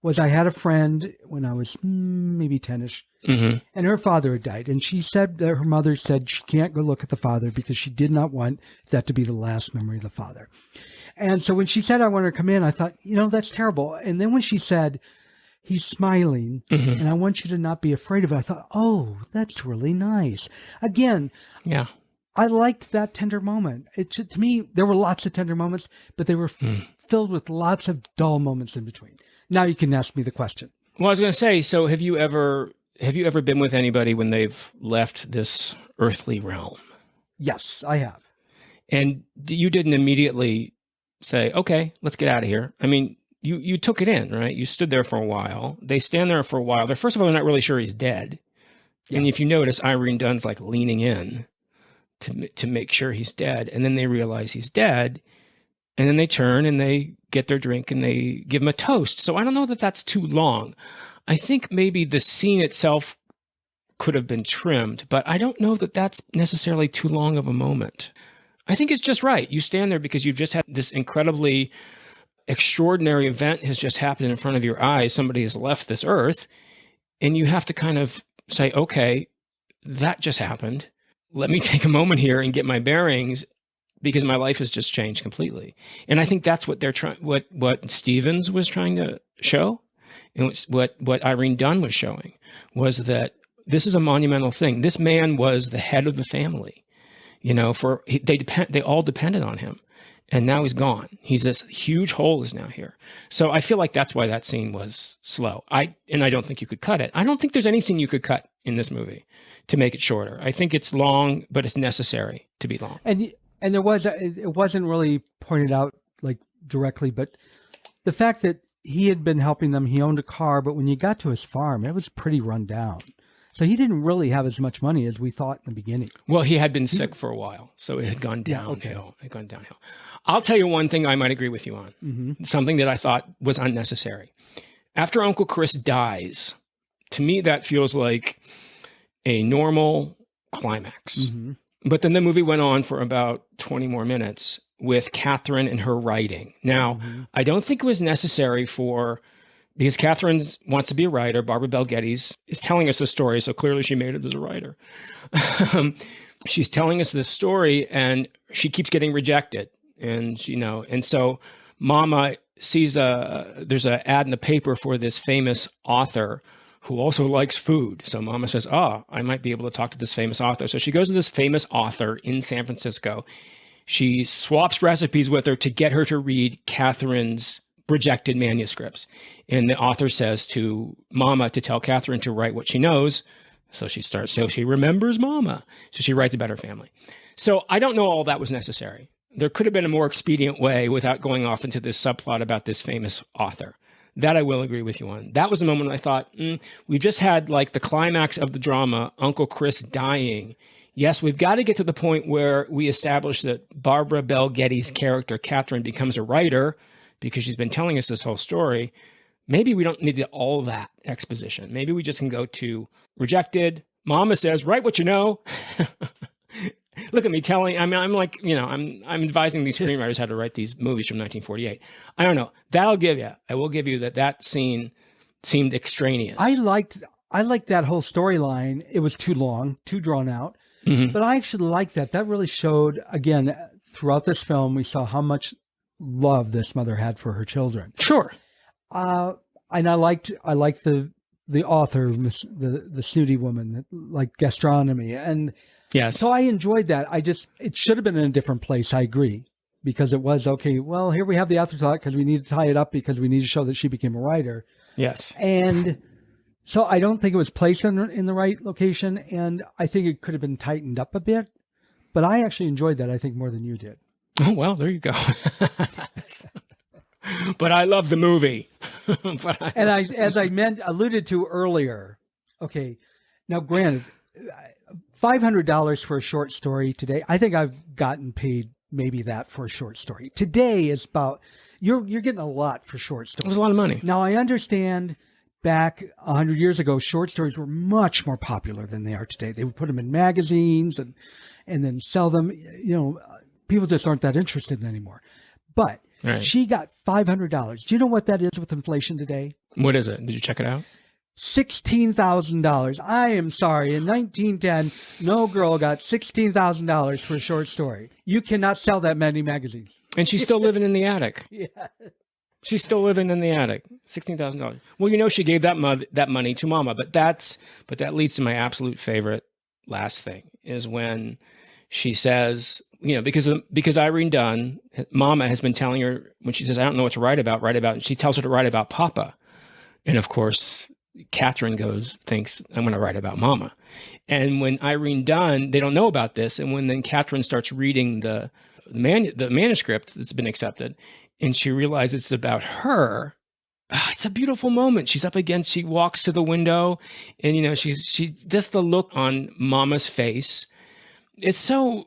was I had a friend when I was maybe 10-ish, and her father had died. And she said that her mother said she can't go look at the father because she did not want that to be the last memory of the father. And so when she said, "I want her to come in," I thought, that's terrible. And then when she said, "He's smiling, and I want you to not be afraid of it," I thought, oh, that's really nice. Again, yeah, I liked that tender moment. To me, there were lots of tender moments, but they were filled with lots of dull moments in between. Now you can ask me the question. Well, I was going to say, so have you ever been with anybody when they've left this earthly realm? Yes, I have. And you didn't immediately say, "Okay, let's get out of here." I mean, you took it in, right? You stood there for a while. They stand there for a while. They're, first of all, they're not really sure he's dead. Yeah. And if you notice, Irene Dunne's like leaning in to make sure he's dead. And then they realize he's dead. And then they turn and they get their drink and they give him a toast. So I don't know that that's too long. I think maybe the scene itself could have been trimmed, but I don't know that that's necessarily too long of a moment. I think it's just right. You stand there because you've just had this incredibly extraordinary event has just happened in front of your eyes. Somebody has left this earth, and you have to kind of say, "Okay, that just happened. Let me take a moment here and get my bearings because my life has just changed completely." And I think that's what they're trying, what Stevens was trying to show, and what Irene Dunne was showing was that this is a monumental thing. This man was the head of the family. They all depended on him. And now he's gone. This huge hole is now here. So I feel like that's why that scene was slow. I don't think you could cut it. I don't think there's any scene you could cut in this movie to make it shorter. I think it's long, but it's necessary to be long. And it wasn't really pointed out like directly, but the fact that he had been helping them, he owned a car, but when you got to his farm, it was pretty run down. So he didn't really have as much money as we thought in the beginning. Well, he had been sick for a while, so it had gone downhill. Yeah, okay. It had gone downhill. I'll tell you one thing I might agree with you on, something that I thought was unnecessary. After Uncle Chris dies, to me that feels like a normal climax. But then the movie went on for about 20 more minutes with Catherine and her writing. Now, I don't think it was necessary because Catherine wants to be a writer. Barbara Bel Geddes is telling us the story, so clearly she made it as a writer. She's telling us this story, and she keeps getting rejected. And so Mama sees there's an ad in the paper for this famous author who also likes food. So Mama says, I might be able to talk to this famous author. So she goes to this famous author in San Francisco. She swaps recipes with her to get her to read Catherine's rejected manuscripts. And the author says to Mama to tell Catherine to write what she knows So she remembers Mama. So she writes about her family. So I don't know all that was necessary. There could have been a more expedient way without going off into this subplot about this famous author. That I will agree with you on. That was the moment I thought, we've just had like the climax of the drama, Uncle Chris dying. Yes, we've got to get to the point where we establish that Barbara Bel Geddes' character, Catherine, becomes a writer because she's been telling us this whole story. Maybe we don't need all that exposition. Maybe we just can go to rejected. Mama says, write what you know. Look at me telling. I'm like, I'm advising these screenwriters how to write these movies from 1948. I don't know. That'll give you. I will give you that scene seemed extraneous. I liked that whole storyline. It was too long, too drawn out. Mm-hmm. But I actually liked that. That really showed, again, throughout this film, we saw how much love this mother had for her children. Sure. And I liked the author, the snooty woman that liked gastronomy. And yes. So I enjoyed that. It should have been in a different place. I agree. Because it was, okay, well, here we have the afterthought because we need to tie it up because we need to show that she became a writer. Yes. And so I don't think it was placed in the right location. And I think it could have been tightened up a bit. But I actually enjoyed that, I think, more than you did. Oh, well, there you go. But I love the movie. As I alluded to earlier, okay, now granted, $500 for a short story today, I think I've gotten paid maybe that for a short story. Today is about, you're getting a lot for short stories. It was a lot of money. Now, I understand back 100 years ago, short stories were much more popular than they are today. They would put them in magazines and then sell them. People just aren't that interested in anymore. But right. She got $500. Do you know what that is with inflation today? What is it? Did you check it out? $16,000. I am sorry. In 1910, no girl got $16,000 for a short story. You cannot sell that many magazines. And she's still living in the attic. Yeah. She's still living in the attic. $16,000. Well, she gave that money to Mama, but that leads to my absolute favorite last thing is when she says, because Irene Dunne, Mama has been telling her when she says, I don't know what to write about, and she tells her to write about Papa. And of course, Catherine thinks, I'm going to write about Mama. And when Irene Dunne, they don't know about this. And when then Catherine starts reading the manuscript that's been accepted, and she realizes it's about her, it's a beautiful moment. She's up against, she walks to the window, and, she just the look on Mama's face. It's so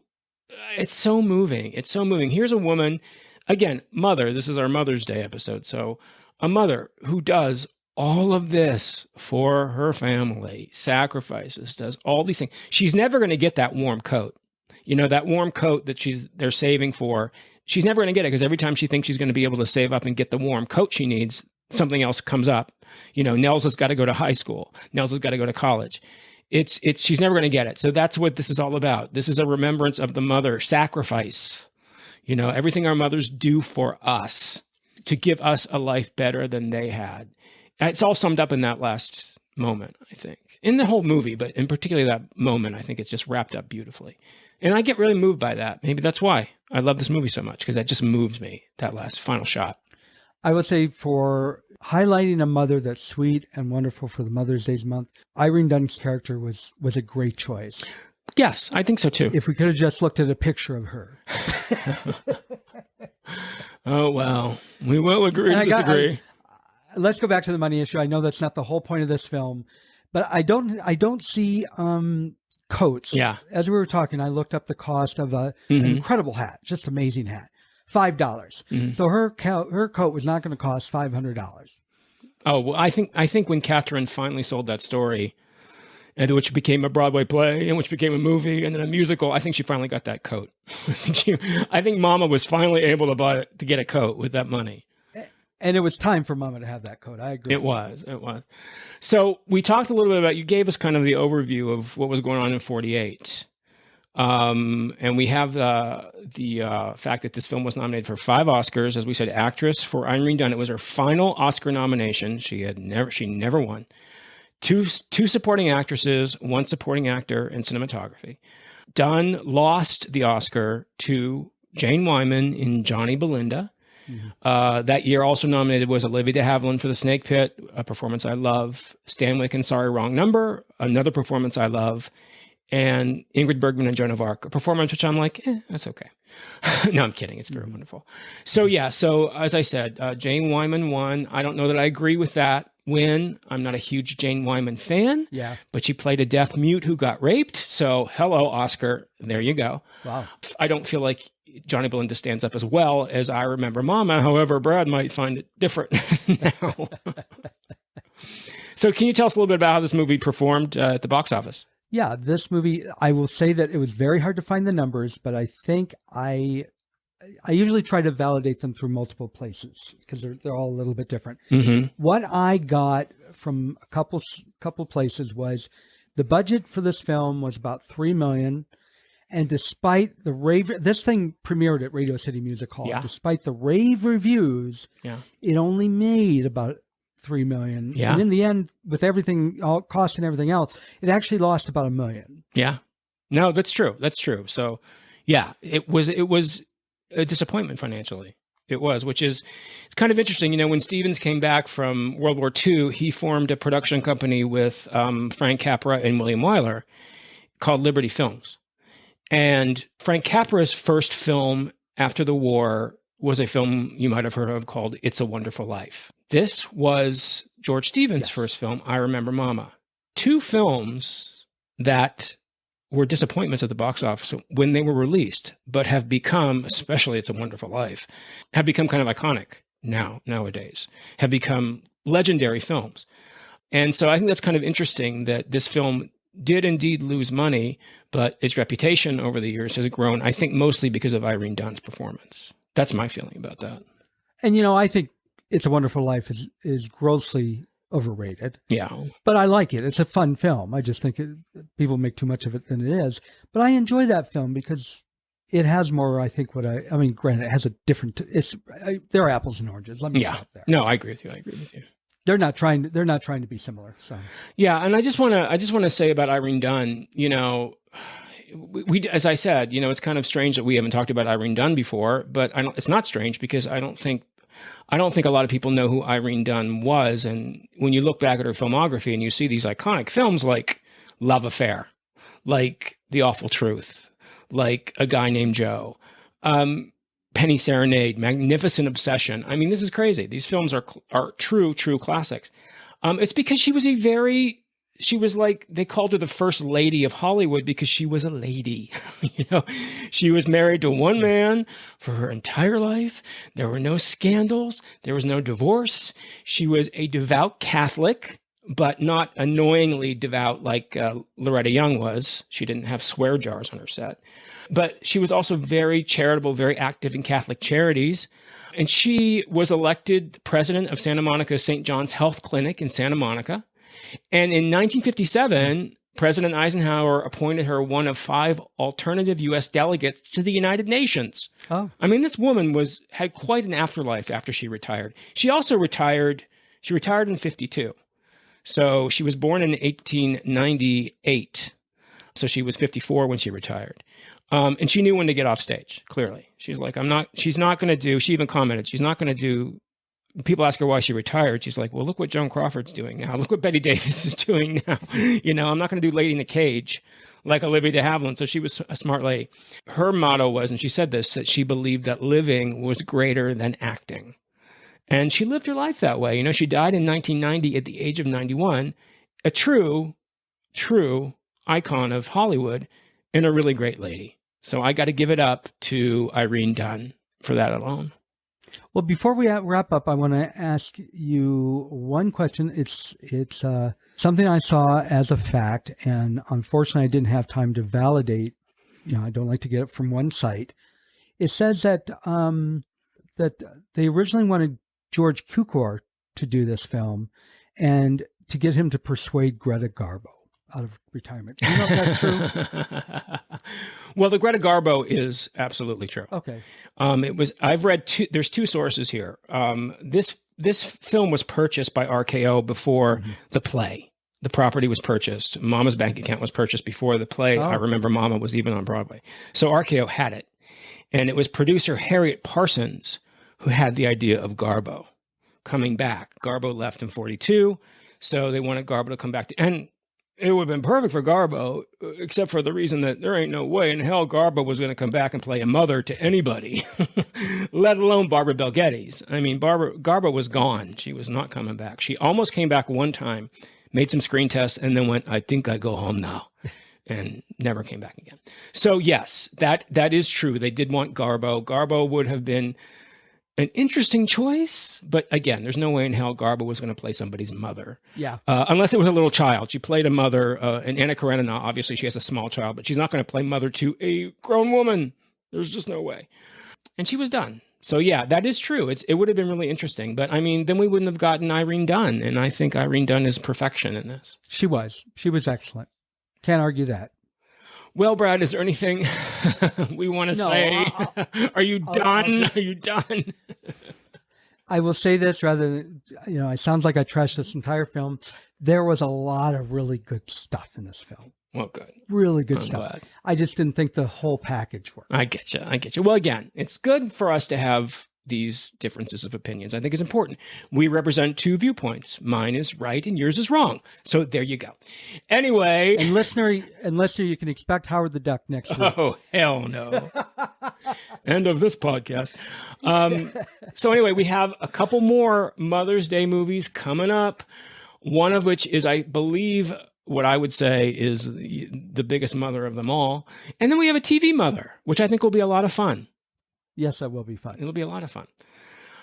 moving. It's so moving. Here's a woman, again, mother. This is our Mother's Day episode. So a mother who does all of this for her family, sacrifices, does all these things. She's never going to get that warm coat. That warm coat that they're saving for. She's never going to get it because every time she thinks she's going to be able to save up and get the warm coat she needs, something else comes up. Nels has got to go to high school. Nels has got to go to college. She's never going to get it. So that's what this is all about. This is a remembrance of the mother sacrifice. Everything our mothers do for us to give us a life better than they had. It's all summed up in that last moment, I think, in the whole movie, but in particularly that moment, I think it's just wrapped up beautifully. And I get really moved by that. Maybe that's why I love this movie so much, because that just moves me, that last final shot. I would say for highlighting a mother that's sweet and wonderful for the Mother's Day month, Irene Dunne's character was a great choice. Yes, I think so too. If we could have just looked at a picture of her. Oh, well, we will agree to disagree. Let's go back to the money issue. I know that's not the whole point of this film, but I don't see coats. Yeah. As we were talking, I looked up the cost of an incredible hat, just amazing hat, $5. Mm-hmm. So her coat was not going to cost $500. Oh, well, I think when Catherine finally sold that story, and which became a Broadway play, and which became a movie, and then a musical, I think she finally got that coat. I think Mama was finally able to get a coat with that money. And it was time for Mama to have that coat. I agree. It was. So we talked a little bit about, you gave us kind of the overview of what was going on in 48. And we have the fact that this film was nominated for 5 Oscars. As we said, actress for Irene Dunne. It was her final Oscar nomination. She never won. Two supporting actresses, 1 supporting actor in cinematography. Dunne lost the Oscar to Jane Wyman in Johnny Belinda. That year also nominated was Olivia de Havilland for The Snake Pit, a performance I love. Stanwyck in Sorry Wrong Number, another performance I love. And Ingrid Bergman and Joan of Arc, a performance which I'm like, that's okay. No, I'm kidding. It's very wonderful. So yeah, so as I said, Jane Wyman won. I don't know that I agree with that win. I'm not a huge Jane Wyman fan. Yeah. But she played a deaf mute who got raped. So hello, Oscar. There you go. Wow. I don't feel like Johnny Belinda stands up as well as I Remember Mama. However, Brad might find it different now. So can you tell us a little bit about how this movie performed at the box office? Yeah, this movie, I will say that it was very hard to find the numbers, but I think I usually try to validate them through multiple places because they're all a little bit different. What I got from a couple places was the budget for this film was about $3 million. And despite the rave, this thing premiered at Radio City Music Hall. Yeah. Despite the rave reviews, it only made about $3 million. Yeah. And in the end, with everything, all cost and everything else, it actually lost about $1 million. Yeah. No, that's true. That's true. So yeah, it was a disappointment financially. It was, which is, it's kind of interesting. You know, when Stevens came back from World War II, he formed a production company with Frank Capra and William Wyler called Liberty Films. And Frank Capra's first film after the war was a film you might have heard of called It's a Wonderful Life. This was George Stevens' first film, I Remember Mama. Two films that were disappointments at the box office when they were released, but have become, especially It's a Wonderful Life, have become kind of iconic nowadays, have become legendary films. And so I think that's kind of interesting that this film did indeed lose money, but its reputation over the years has grown, I think mostly because of Irene Dunne's performance. That's my feeling about that. And, you know, I think It's a Wonderful Life is grossly overrated. Yeah. But I like it. It's a fun film. I just think people make too much of it than it is. But I enjoy that film because it has more, I think, I mean, granted, it has a different, they're apples and oranges. Let me stop there. No, I agree with you. They're not trying to be similar. So yeah, and I just want to say about Irene Dunne, you know, we as I said, you know, it's kind of strange that we haven't talked about Irene Dunne before, but it's not strange because I don't think a lot of people know who Irene Dunne was. And when you look back at her filmography and you see these iconic films like Love Affair, like The Awful Truth, like A Guy Named Joe, Penny Serenade, Magnificent Obsession. I mean, this is crazy. These films are true classics. It's because she was like, they called her the first lady of Hollywood because she was a lady. You know, she was married to one man for her entire life. There were no scandals. There was no divorce. She was a devout Catholic, but not annoyingly devout like Loretta Young was. She didn't have swear jars on her set. But she was also very charitable, very active in Catholic charities. And she was elected president of Santa Monica St. John's Health Clinic in Santa Monica. And in 1957, President Eisenhower appointed her one of 5 alternative U.S. delegates to the United Nations. Oh. I mean, this woman had quite an afterlife after she retired. She also retired. She retired in 52. So she was born in 1898. So she was 54 when she retired. And she knew when to get off stage, clearly. She's like, she's not going to do, she even commented, she's not going to do, people ask her why she retired. She's like, well, look what Joan Crawford's doing now. Look what Bette Davis is doing now. You know, I'm not going to do Lady in the Cage like Olivia de Havilland. So she was a smart lady. Her motto was, and she said this, that she believed that living was greater than acting. And she lived her life that way. You know, she died in 1990 at the age of 91, a true icon of Hollywood and a really great lady. So I got to give it up to Irene Dunne for that alone. Well, before we wrap up, I want to ask you one question. It's something I saw as a fact, and unfortunately, I didn't have time to validate. You know, I don't like to get it from one site. It says that that they originally wanted George Cukor to do this film, and to get him to persuade Greta Garbo out of retirement. Do you know if that's true? Well, the Greta Garbo is absolutely true. Okay. I've read there's 2 sources here. This film was purchased by RKO before the play. The property was purchased. Mama's bank account was purchased before the play. I Remember Mama was even on Broadway. So RKO had it. And it was producer Harriet Parsons who had the idea of Garbo coming back. Garbo left in 42, so they wanted Garbo to come back. And it would have been perfect for Garbo, except for the reason that there ain't no way in hell Garbo was going to come back and play a mother to anybody, let alone Barbara Bel Geddes. I mean, Garbo was gone. She was not coming back. She almost came back one time, made some screen tests, and then went, I think I go home now, and never came back again. So yes, that is true. They did want Garbo. Garbo would have been an interesting choice, but again, there's no way in hell Garbo was going to play somebody's mother. Yeah. Unless it was a little child. She played a mother, and Anna Karenina, obviously she has a small child, but she's not going to play mother to a grown woman. There's just no way. And she was done. So yeah, that is true. It would have been really interesting, but I mean, then we wouldn't have gotten Irene Dunne, and I think Irene Dunne is perfection in this. She was excellent. Can't argue that. Well, Brad, is there anything we want to say? Are you done? Are you done? I will say this rather than, it sounds like I trashed this entire film. There was a lot of really good stuff in this film. Well, good. Really good I'm stuff. glad. I just didn't think the whole package worked. I get you. Well, again, it's good for us to have these differences of opinions. I think it's important. We represent two viewpoints. Mine is right and yours is wrong. So there you go. Anyway. And listener, you can expect Howard the Duck next week. Oh, hell no. End of this podcast. So anyway, we have a couple more Mother's Day movies coming up. One of which is, I believe, what I would say is the biggest mother of them all. And then we have a TV mother, which I think will be a lot of fun. Yes, that will be fun. It'll be a lot of fun.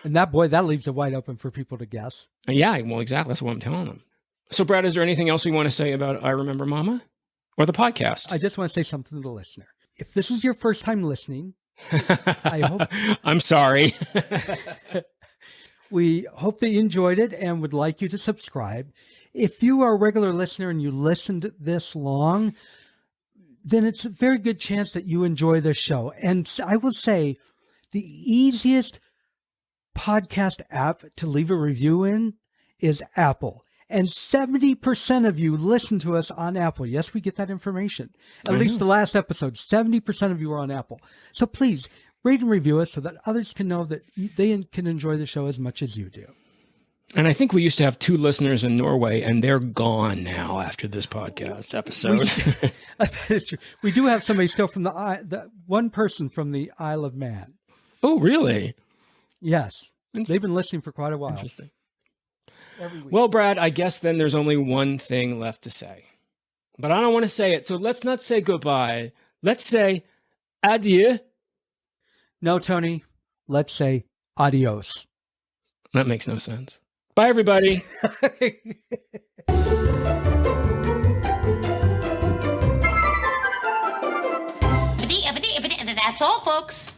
And that leaves it wide open for people to guess. Yeah, well, exactly. That's what I'm telling them. So, Brad, is there anything else we want to say about I Remember Mama or the podcast? I just want to say something to the listener. If this is your first time listening, I hope... I'm sorry. We hope that you enjoyed it and would like you to subscribe. If you are a regular listener and you listened this long, then it's a very good chance that you enjoy this show. And I will say, the easiest podcast app to leave a review in is Apple. And 70% of you listen to us on Apple. Yes, we get that information. At least the last episode, 70% of you are on Apple. So please rate and review us so that others can know that they can enjoy the show as much as you do. And I think we used to have 2 listeners in Norway, and they're gone now after this podcast episode. That is true. We do have somebody still from the one person from the Isle of Man. Oh, really? Yes. They've been listening for quite a while. Interesting. Well, Brad, I guess then there's only one thing left to say. But I don't want to say it, so let's not say goodbye. Let's say adieu. No, Tony. Let's say adios. That makes no sense. Bye, everybody. That's all, folks.